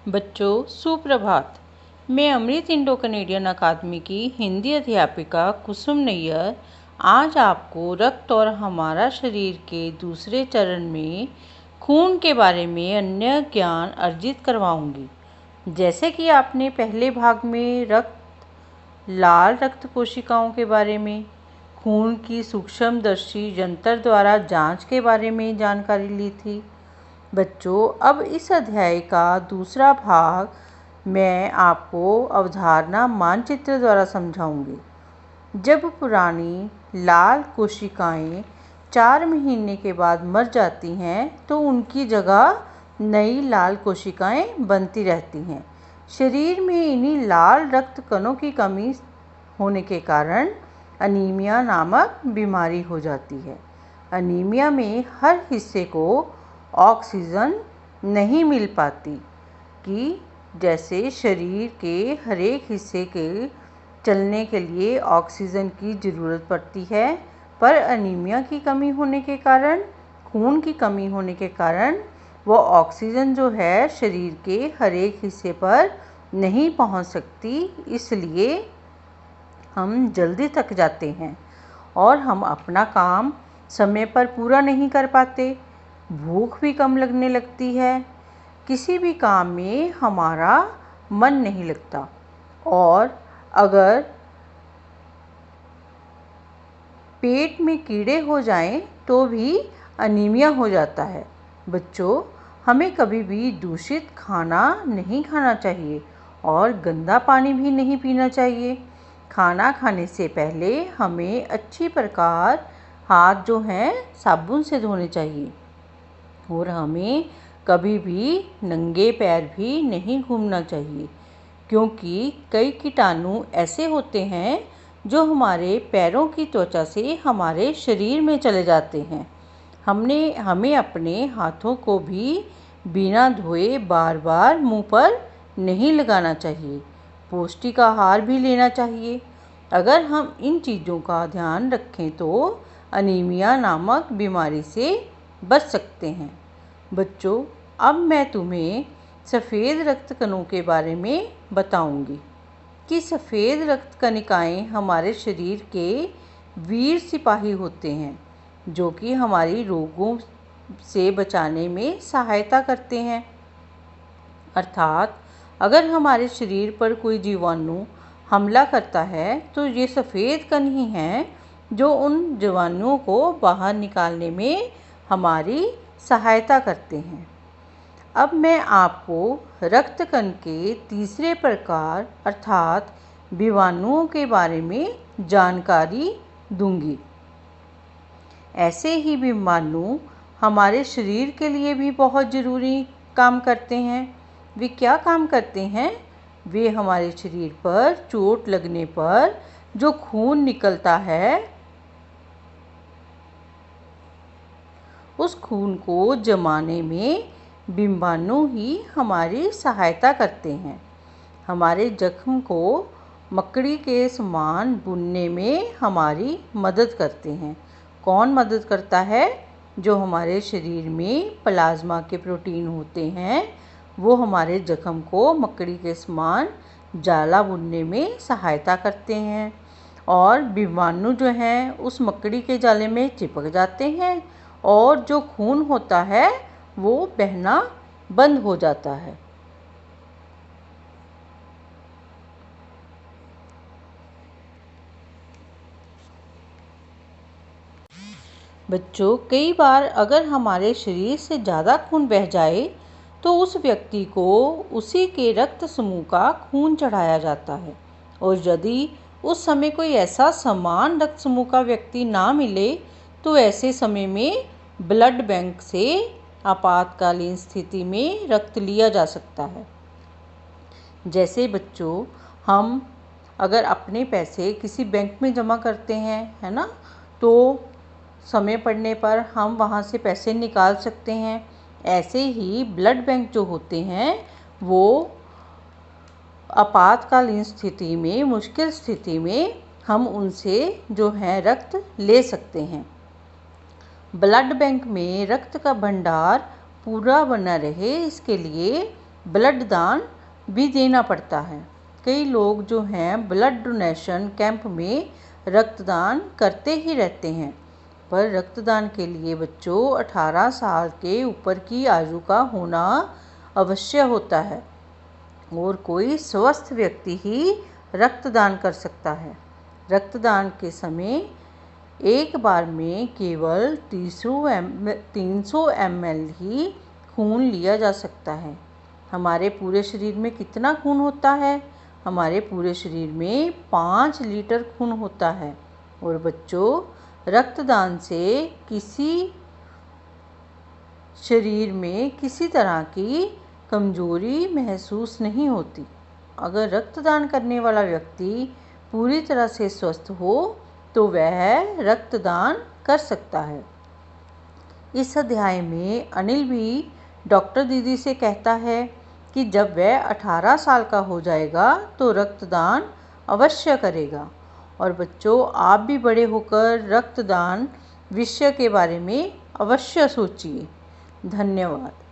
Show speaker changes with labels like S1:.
S1: बच्चों सुप्रभात। मैं अमृत इंडो कनेडियन अकादमी की हिंदी अध्यापिका कुसुम नैयर आज आपको रक्त और हमारा शरीर के दूसरे चरण में खून के बारे में अन्य ज्ञान अर्जित करवाऊंगी। जैसे कि आपने पहले भाग में लाल रक्त कोशिकाओं के बारे में, खून की सूक्ष्मदर्शी यंत्र द्वारा जांच के बारे में जानकारी ली थी। बच्चों, अब इस अध्याय का दूसरा भाग मैं आपको अवधारणा मानचित्र द्वारा समझाऊंगी। जब पुरानी लाल कोशिकाएं 4 महीने के बाद मर जाती हैं तो उनकी जगह नई लाल कोशिकाएं बनती रहती हैं। शरीर में इन्हीं लाल रक्त कणों की कमी होने के कारण अनीमिया नामक बीमारी हो जाती है। अनीमिया में हर हिस्से को ऑक्सीजन नहीं मिल पाती कि जैसे शरीर के हर एक हिस्से के चलने के लिए ऑक्सीजन की ज़रूरत पड़ती है, पर अनीमिया की कमी होने के कारण, खून की कमी होने के कारण वो ऑक्सीजन जो है शरीर के हर एक हिस्से पर नहीं पहुंच सकती। इसलिए हम जल्दी थक जाते हैं और हम अपना काम समय पर पूरा नहीं कर पाते। भूख भी कम लगने लगती है। किसी भी काम में हमारा मन नहीं लगता और अगर पेट में कीड़े हो जाएं तो भी अनीमिया हो जाता है। बच्चों, हमें कभी भी दूषित खाना नहीं खाना चाहिए और गंदा पानी भी नहीं पीना चाहिए। खाना खाने से पहले हमें अच्छी प्रकार हाथ जो हैं साबुन से धोने चाहिए और हमें कभी भी नंगे पैर भी नहीं घूमना चाहिए, क्योंकि कई कीटाणु ऐसे होते हैं जो हमारे पैरों की त्वचा से हमारे शरीर में चले जाते हैं। हमें अपने हाथों को भी बिना धोए बार बार मुंह पर नहीं लगाना चाहिए। पौष्टिक आहार भी लेना चाहिए। अगर हम इन चीज़ों का ध्यान रखें तो अनीमिया नामक बीमारी से बच सकते हैं। बच्चों, अब मैं तुम्हें सफ़ेद रक्त कणों के बारे में बताऊंगी कि सफ़ेद रक्त कणिकाएं हमारे शरीर के वीर सिपाही होते हैं, जो कि हमारी रोगों से बचाने में सहायता करते हैं। अर्थात अगर हमारे शरीर पर कोई जीवाणु हमला करता है तो ये सफ़ेद कण ही हैं जो उन जीवाणुओं को बाहर निकालने में हमारी सहायता करते हैं। अब मैं आपको रक्त कण के तीसरे प्रकार अर्थात विषाणुओं के बारे में जानकारी दूंगी। ऐसे ही विषाणु हमारे शरीर के लिए भी बहुत ज़रूरी काम करते हैं। वे क्या काम करते हैं? वे हमारे शरीर पर चोट लगने पर जो खून निकलता है उस खून को जमाने में विषाणु ही हमारी सहायता करते हैं। हमारे जख्म को मकड़ी के समान बुनने में हमारी मदद करते हैं। कौन मदद करता है? जो हमारे शरीर में प्लाज्मा के प्रोटीन होते हैं, वो हमारे जख्म को मकड़ी के समान जाला बुनने में सहायता करते हैं और विषाणु जो हैं उस मकड़ी के जाले में चिपक जाते हैं और जो खून होता है वो बहना बंद हो जाता है। बच्चों, कई बार अगर हमारे शरीर से ज़्यादा खून बह जाए तो उस व्यक्ति को उसी के रक्त समूह का खून चढ़ाया जाता है, और यदि उस समय कोई ऐसा समान रक्त समूह का व्यक्ति ना मिले तो ऐसे समय में ब्लड बैंक से आपातकालीन स्थिति में रक्त लिया जा सकता है। जैसे बच्चों, हम अगर अपने पैसे किसी बैंक में जमा करते हैं, है ना, तो समय पड़ने पर हम वहाँ से पैसे निकाल सकते हैं। ऐसे ही ब्लड बैंक जो होते हैं वो आपातकालीन स्थिति में, मुश्किल स्थिति में हम उनसे जो है रक्त ले सकते हैं। ब्लड बैंक में रक्त का भंडार पूरा बना रहे, इसके लिए ब्लड दान भी देना पड़ता है। कई लोग जो हैं ब्लड डोनेशन कैंप में रक्तदान करते ही रहते हैं, पर रक्तदान के लिए बच्चों 18 साल के ऊपर की आयु का होना अवश्य होता है और कोई स्वस्थ व्यक्ति ही रक्तदान कर सकता है। रक्तदान के समय एक बार में केवल 300 ml ही खून लिया जा सकता है। हमारे पूरे शरीर में कितना खून होता है? हमारे पूरे शरीर में 5 लीटर खून होता है। और बच्चों, रक्तदान से शरीर में किसी तरह की कमजोरी महसूस नहीं होती। अगर रक्तदान करने वाला व्यक्ति पूरी तरह से स्वस्थ हो तो वह रक्तदान कर सकता है। इस अध्याय में अनिल भी डॉक्टर दीदी से कहता है कि जब वह 18 साल का हो जाएगा तो रक्तदान अवश्य करेगा। और बच्चों, आप भी बड़े होकर रक्तदान विषय के बारे में अवश्य सोचिए। धन्यवाद।